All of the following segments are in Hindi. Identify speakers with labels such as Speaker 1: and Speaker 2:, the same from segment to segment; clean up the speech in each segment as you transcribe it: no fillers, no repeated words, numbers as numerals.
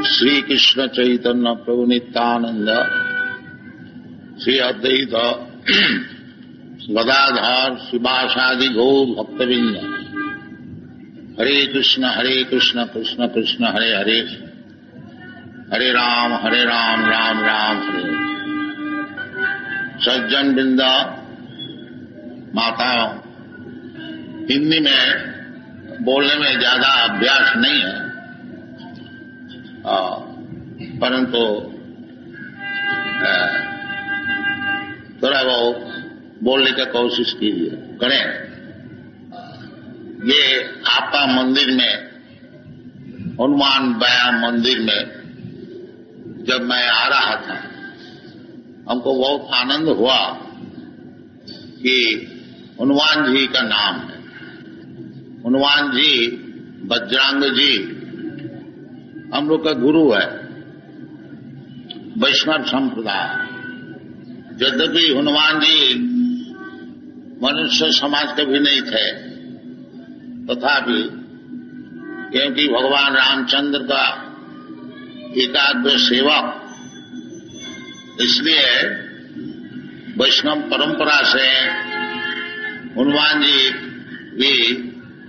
Speaker 1: श्री कृष्ण चैतन्य प्रभु नित्यानंद, श्री अद्वैत गदाधर शिवासादि गौर भक्तवृंद। हरे कृष्ण कृष्ण कृष्ण हरे हरे, हरे राम राम राम हरे। सज्जन वृंद, माता, हिंदी में बोलने में ज्यादा अभ्यास नहीं है, परंतु थोड़ा बहुत बोलने की कोशिश कीजिए, करें। ये आपका मंदिर में, हनुमान व्यायाम मंदिर में जब मैं आ रहा था, हमको बहुत आनंद हुआ कि हनुमान जी का नाम है। हनुमान जी, बजरंग जी हम लोग का गुरु है, वैष्णव संप्रदाय। यद्यपि हनुमान जी मनुष्य समाज के भी नहीं थे, तथापि क्योंकि भगवान रामचंद्र का एकाग्र सेवक, इसलिए वैष्णव परंपरा से हनुमान जी भी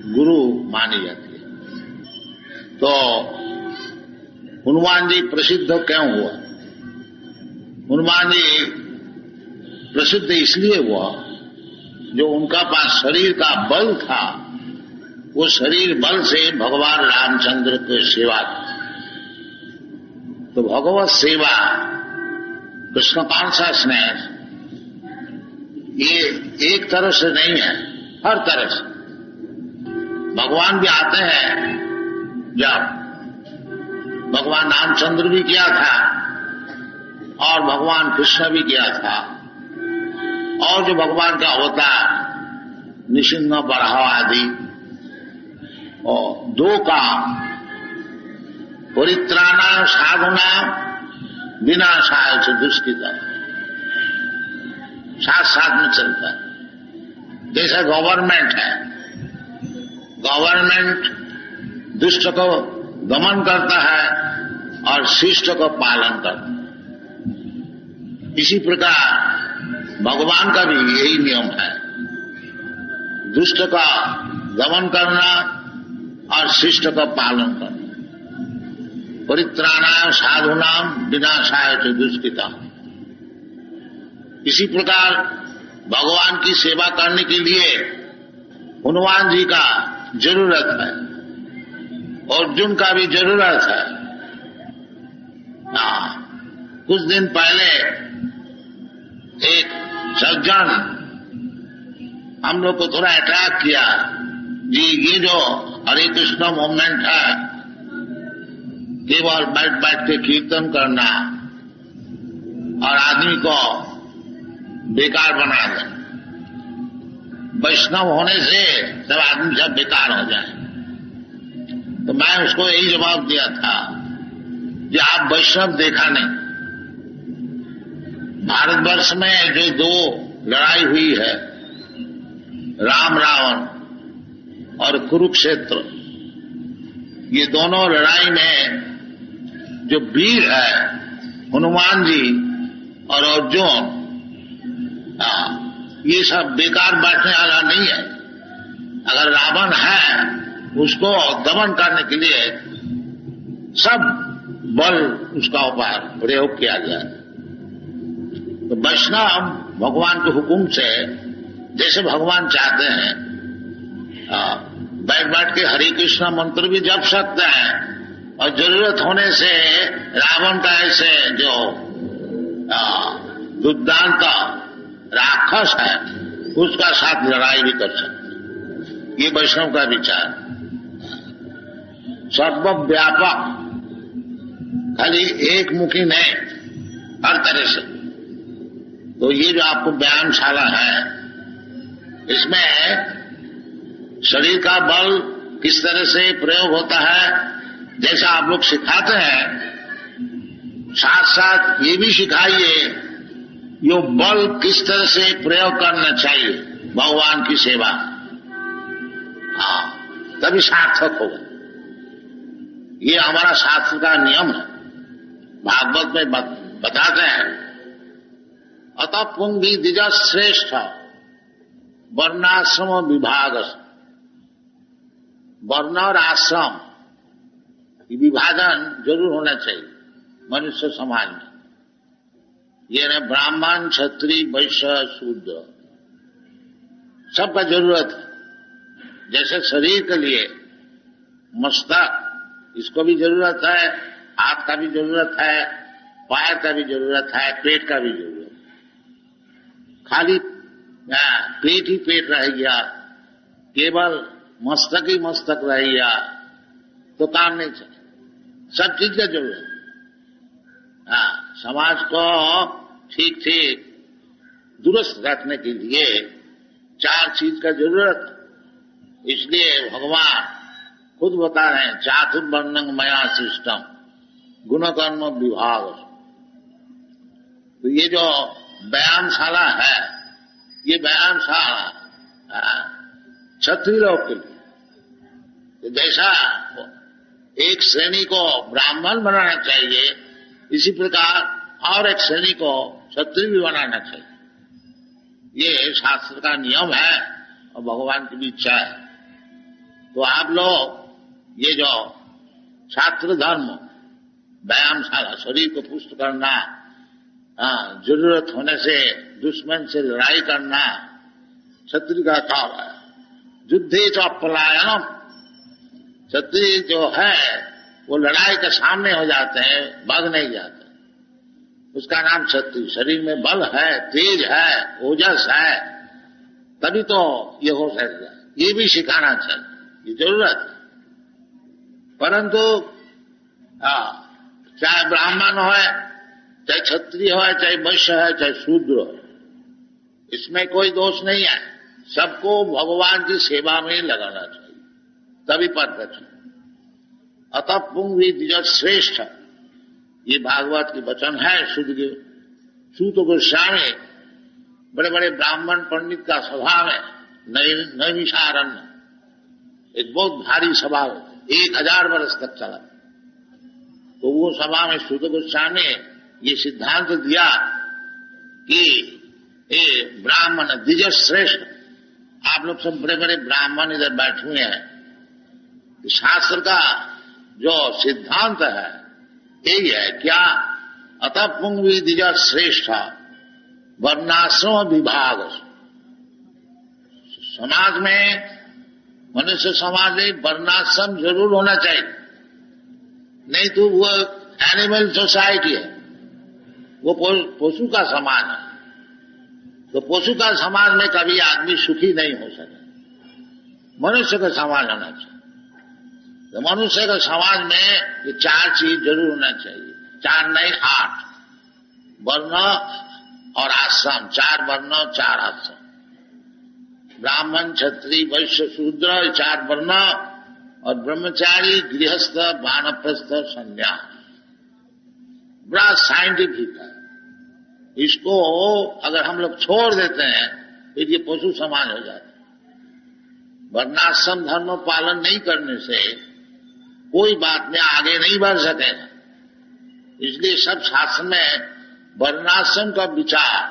Speaker 1: गुरु मानी जाती है। तो हनुमान जी प्रसिद्ध क्यों हुआ? हनुमान जी प्रसिद्ध इसलिए हुआ जो उनका पास शरीर का बल था, वो शरीर बल से भगवान रामचंद्र की सेवा की। तो भगवत सेवा, कृष्ण कॉन्शसनेस, ये एक तरह से नहीं है, हर तरह से। भगवान भी आते हैं, जब भगवान रामचंद्र भी किया था और भगवान कृष्ण भी किया था, और जो भगवान का अवतार निसिंह, बराह आदि, और दो काम, परित्राणा साधना विनाशाय च दुष्कृता, साथ साथ में चलता है। जैसा गवर्नमेंट है, गवर्नमेंट दुष्ट को दमन करता है और शिष्ट को पालन करता है। इसी प्रकार भगवान का भी यही नियम है, दुष्ट का दमन करना और शिष्ट का पालन करना। परित्राणाय साधूनाम विनाशाय च दुष्कृता। इसी प्रकार भगवान की सेवा करने के लिए हनुमान जी का जरूरत है, अर्जुन का भी जरूरत है। कुछ दिन पहले एक सज्जन हम लोग को थोड़ा अटैक किया, जी ये जो हरे कृष्ण मूवमेंट है, केवल बैठ बैठ के कीर्तन करना और आदमी को बेकार बना देना, वैष्णव होने से सब आदमी सब बेकार हो जाए। तो मैं उसको यही जवाब दिया था कि आप वैष्णव देखा नहीं। भारतवर्ष में जो दो लड़ाई हुई है, राम रावण और कुरुक्षेत्र, ये दोनों लड़ाई में जो वीर है हनुमान जी और अर्जुन, ये सब बेकार बैठने वाला नहीं है। अगर रावण है, उसको दमन करने के लिए सब बल उसका ऊपर प्रयोग किया गया। तो वैष्णव भगवान के हुक्म से, जैसे भगवान चाहते हैं, बैठ बैठ के हरे कृष्ण मंत्र भी जप सकते हैं, और जरूरत होने से रावण का ऐसे जो दुर्दांत राक्षस है उसका साथ लड़ाई भी कर सकते। ये वैष्णव का विचार, सर्वव्यापक, खाली एक मुखी नहीं, हर तरह से। तो ये जो आपको व्यायामशाला है, इसमें शरीर का बल किस तरह से प्रयोग होता है, जैसा आप लोग सिखाते हैं, साथ साथ ये भी सिखाइए ये बल किस तरह से प्रयोग करना चाहिए भगवान की सेवा, तभी सार्थक होगा। ये हमारा शास्त्र का नियम है, भागवत में बताते हैं। अतः पुंगी द्विज श्रेष्ठ वर्णाश्रम विभाग, वर्ण और आश्रम विभाजन जरूर होना चाहिए मनुष्य समाज में। ये न ब्राह्मण क्षत्रिय वैश्य शूद्र सबका जरूरत है। जैसे शरीर के लिए मस्तक, इसको भी जरूरत है, हाथ का भी जरूरत है, पैर का भी जरूरत है, पेट का भी जरूरत है। खाली पेट ही पेट रह गया, केवल मस्तक ही मस्तक रह गया तो काम नहीं चले। सब चीज का जरूरत है। समाज को ठीक ठीक दुरुस्त रखने के लिए 4 चीज का जरूरत है। इसलिए भगवान खुद बता रहे हैं, चातुर्वर्ण्यं मया सृष्टम गुणकर्म विभाग। तो ये जो व्यायामशाला है, ये व्यायामशाला क्षत्रिय लोग के लिए, तो जैसा एक श्रेणी को ब्राह्मण बनाना चाहिए, इसी प्रकार और एक श्रेणी को क्षत्रिय भी बनाना चाहिए। ये शास्त्र का नियम है और भगवान की भी इच्छा है। तो आप लोग ये जो छात्र धर्म, व्यायामशाला, शरीर को पुष्ट करना, जरूरत होने से दुश्मन से लड़ाई करना क्षत्रिय का काम है। युद्धे च पलायनम, क्षत्रिय जो है वो लड़ाई के सामने हो जाते हैं, भाग नहीं जाते। उसका नाम क्षत्रिय। शरीर में बल है, तेज है, ओजस है, तभी तो ये हो सकता है। ये भी सिखाना चाहिए, ये जरूरत है। परंतु चाहे ब्राह्मण हो, चाहे क्षत्रिय हो, चाहे वैश्य है, चाहे शूद्र हो, इसमें कोई दोष नहीं है। सबको भगवान की सेवा में लगाना चाहिए, तभी परफेक्ट है। अतः पुंगी द्विज श्रेष्ठ, ये भागवत की वचन है। सूत गोस्वामी बड़े बड़े ब्राह्मण पंडित का सभा में नैमिषारण्य, एक बहुत भारी सभा, 1000 वर्ष तक चला। तो वो सभा में सूत गोस्वामी ने ये सिद्धांत दिया कि ये ब्राह्मण द्विज श्रेष्ठ। आप लोग सब बड़े बड़े ब्राह्मण इधर बैठे हुए हैं। शास्त्र का जो सिद्धांत है यही है, क्या? अतः पुंगी द्विज श्रेष्ठ वर्णाश्रम विभाग। समाज में, मनुष्य समाज में वर्णाश्रम जरूर होना चाहिए, नहीं तो वो एनिमल सोसाइटी है, वो पशु का समाज है। तो पशु का समाज में कभी आदमी सुखी नहीं हो सकता। मनुष्य का समाज होना चाहिए। तो मनुष्य के समाज में ये 4 चीज जरूर होना चाहिए। 4 नहीं 8, वर्ण और आश्रम। 4 वर्ण 4 आश्रम। ब्राह्मण क्षत्रिय वैश्य शूद्र 4 वर्ण, और ब्रह्मचारी गृहस्थ वानप्रस्थ संन्यास। बड़ा साइंटिफिक है। इसको अगर हम लोग छोड़ देते हैं फिर ये पशु समाज हो जाता है। वर्णाश्रम धर्म पालन नहीं करने से कोई बात में आगे नहीं बढ़ सकेगा। इसलिए सब शास्त्र में वर्णाश्रम का विचार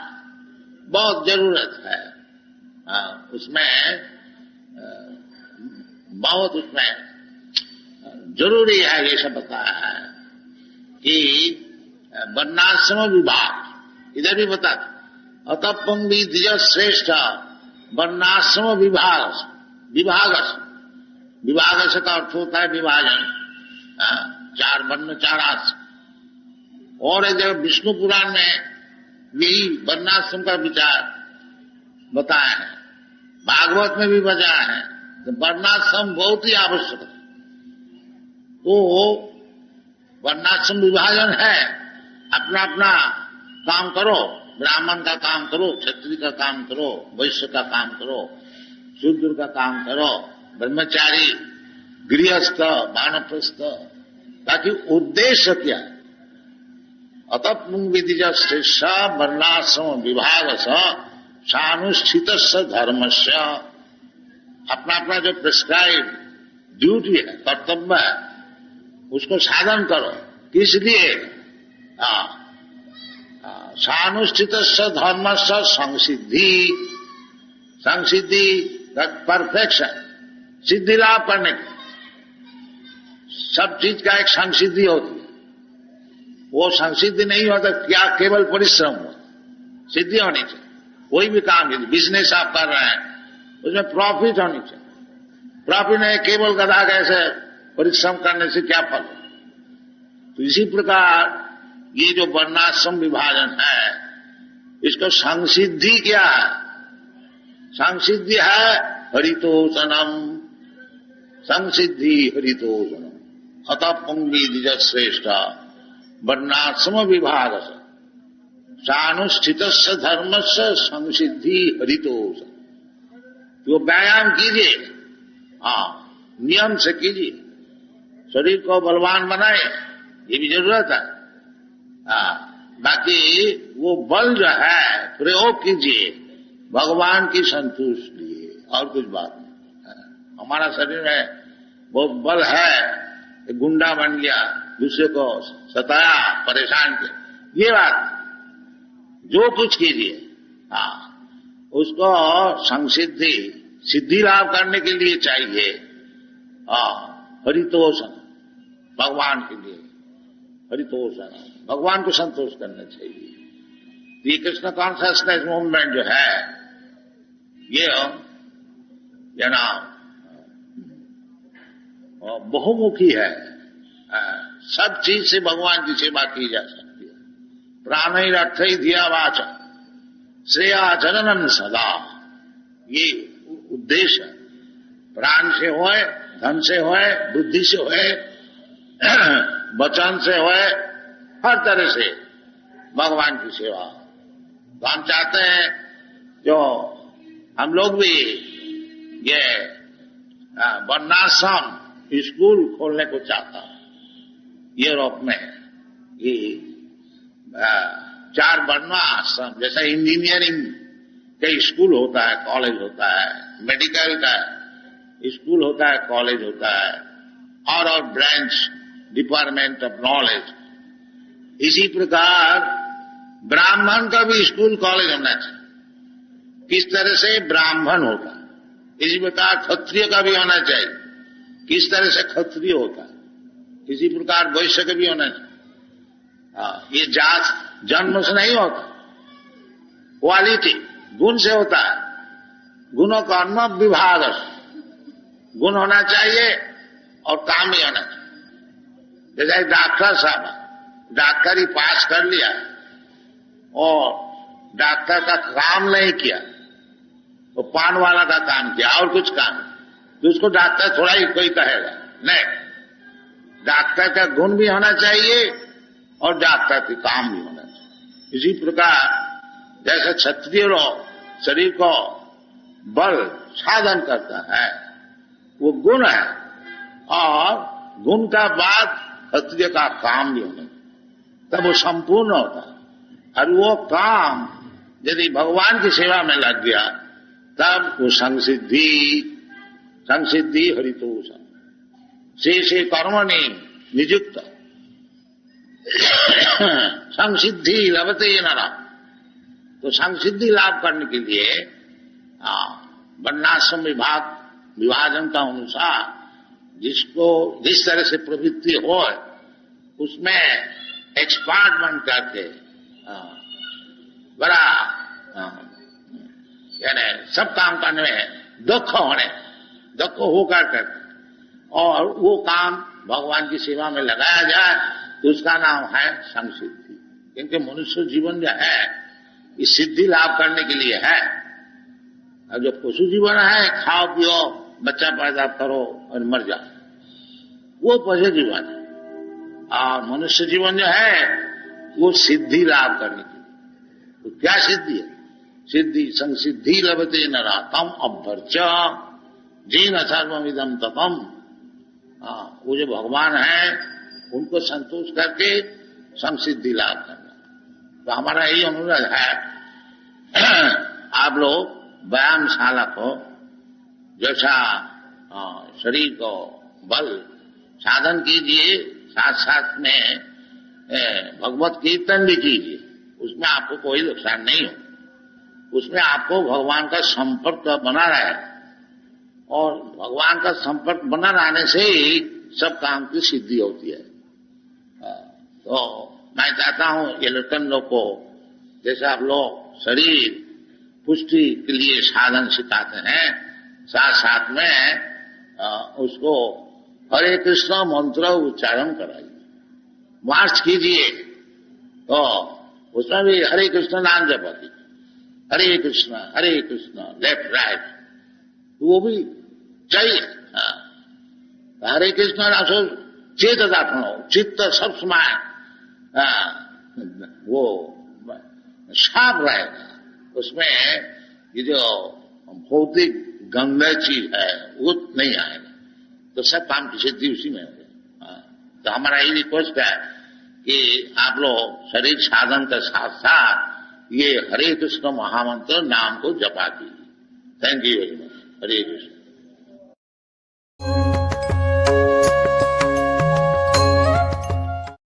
Speaker 1: बहुत जरूरत है। उसमें बहुत उसमें जरूरी है। ये सब बताया है कि वर्णाश्रम विभाग, इधर भी बता। अतः पुंगी द्विज श्रेष्ठ वर्णाश्रम विभाग। विभाग से का अर्थ होता है विभाजन। 4 वर्ण 4 आश्रम। और एक जगह विष्णु पुराण में यही वर्णाश्रम का विचार बताया है, भागवत में भी बताया है। तो वर्णाश्रम बहुत ही आवश्यक है। तो वर्णाश्रम विभाजन है। अपना अपना काम करो, ब्राह्मण का काम करो, क्षत्रिय का काम करो, वैश्य का काम करो, शूद्र का काम करो, ब्रह्मचारी गृहस्थ वानप्रस्थ। ताकि उद्देश्य क्या है? अतः पुंगी द्विज श्रेष्ठ वर्णाश्रम विभाग सानुष्ठित धर्म से। अपना अपना जो प्रिस्क्राइब ड्यूटी है, कर्तव्य है, उसको साधन करो। किस लिए? सानुष्ठित धर्म से संसिद्धि, संसिद्धि परफेक्शन, सिद्धि लाभ करने की। सब चीज का एक संसिद्धि होती है, वो संसिद्धि नहीं होता क्या केवल परिश्रम हो, सिद्धि होनी चाहिए। कोई भी काम कीजिए, बिजनेस आप कर रहे हैं उसमें प्रॉफिट होनी चाहिए। प्रॉफिट नहीं केवल गधा कैसे परिश्रम करने से क्या फल? तो इसी प्रकार ये जो वर्णाश्रम विभाजन है इसको संसिद्धि क्या है? संसिद्धि है हरितोषणम, संसिद्धि हरितोषणम। अतः पुंगी द्विज श्रेष्ठ वर्णाश्रम विभाग से सानुष्ठित धर्म से संसिद्धि हरितोषण। तो व्यायाम कीजिए, नियम से कीजिए, शरीर को बलवान बनाए, ये भी जरूरत है। बाकी वो बल जो है प्रयोग कीजिए भगवान की संतुष्टि लिए, और कुछ बात नहीं। हमारा शरीर में बहुत बल है, गुंडा बन गया, दूसरे को सताया, परेशान किया, ये बात जो कुछ कीजिए उसको संसिद्धि सिद्धि लाभ करने के लिए चाहिए। हरितोषण भगवान के लिए, हरितोषण भगवान को संतोष करना चाहिए। ये कृष्ण कॉन्शियसनेस मूवमेंट जो है ये ना बहुमुखी है। सब चीज से भगवान की सेवा की जा सकती है। प्राणैर अर्थै धिया वाचा श्रेया जननम सदा, ये उद्देश्य है। प्राण से होए, धन से होए, बुद्धि से होए, वचन से होए, हर तरह से भगवान की सेवा। तो हम चाहते हैं जो हम लोग भी ये वर्णाश्रम स्कूल खोलने को चाहता है यूरोप में। ये 4 वर्ण आश्रम, जैसा इंजीनियरिंग का स्कूल होता है, कॉलेज होता है, मेडिकल का स्कूल होता है, कॉलेज होता है, और ब्रांच डिपार्टमेंट ऑफ नॉलेज। इसी प्रकार ब्राह्मण का भी स्कूल कॉलेज होना चाहिए। किस तरह से ब्राह्मण होता है, इसी प्रकार क्षत्रिय का भी होना चाहिए। किस तरह से क्षत्रिय होता है, इसी प्रकार वैश्य का भी होना चाहिए। ये जात जन्म से नहीं होता, क्वालिटी गुण से होता है। गुणों का कर्म विभाग, गुण होना चाहिए और काम भी होना चाहिए। जैसे डॉक्टर साहब डॉक्टरी पास कर लिया और डॉक्टर का काम नहीं किया, तो पान वाला का काम किया और कुछ काम, तो उसको डॉक्टर थोड़ा ही कोई कहेगा नहीं। डॉक्टर का गुण भी होना चाहिए और डॉक्टर के काम भी होना चाहिए। इसी प्रकार जैसे क्षत्रिय लोग शरीर को बल साधन करता है, वो गुण है, और गुण का बाद क्षत्रिय का काम भी होना, तब वो संपूर्ण होता है। और वो काम यदि भगवान की सेवा में लग गया तब वो संसिद्धि हरितोषण से कर्मणि नियुक्त संसिद्धि लभते नरः। तो संसिद्धि लाभ करने के लिए वर्णाश्रम विभाजन का अनुसार जिसको जिस तरह से प्रवृत्ति हो उसमें एक्सपर्ट बन करके बड़ा यानी सब काम करने में दक्ष होकर करके, और वो काम भगवान की सेवा में लगाया जाए तो उसका नाम है संसिद्धि। क्योंकि मनुष्य जीवन जो है इस सिद्धि लाभ करने के लिए है। अब जो पशु जीवन है खाओ पियो बच्चा पैदा करो और मर जाओ, वो पशु जीवन है। और मनुष्य जीवन जो है वो सिद्धि लाभ करने की। तो क्या सिद्धि है? सिद्धि संसिद्धि लभते नरः तम अभ्यर्च जीन सर्वमिदं ततम। वो जो भगवान है उनको संतोष करके संसिद्धि लाभ करना। तो हमारा यही अनुरोध है, आप लोग व्यायामशाला को जैसा शरीर को बल साधन कीजिए, साथ साथ में भगवत कीर्तन भी कीजिए, उसमें आपको कोई नुकसान नहीं हो। उसमें आपको भगवान का संपर्क बना रहे, और भगवान का संपर्क बना रहने से ही सब काम की सिद्धि होती है। तो मैं चाहता हूं ये लटन लोग को, जैसे आप लोग शरीर पुष्टि के लिए साधन सिखाते हैं, साथ साथ में उसको हरे कृष्ण मंत्र उच्चारण कराइए, मार्च कीजिए। तो उसमें भी हरे कृष्ण नाम जपती, हरे कृष्ण लेफ्ट राइट, वो भी चाहिए। हरे कृष्ण रासो चेत दाखनो, चित्त सब समय वो साफ रहेगा, उसमें ये जो भौतिक गंदा चीज है वो नहीं आएगा, तो सब काम की सिद्धि उसी में होगा। तो हमारा ये रिक्वेस्ट है कि आप लोग शरीर साधन के साथ साथ ये हरे कृष्ण महामंत्र नाम को जपा कीजिए। Thank you very much. Hare Krishna.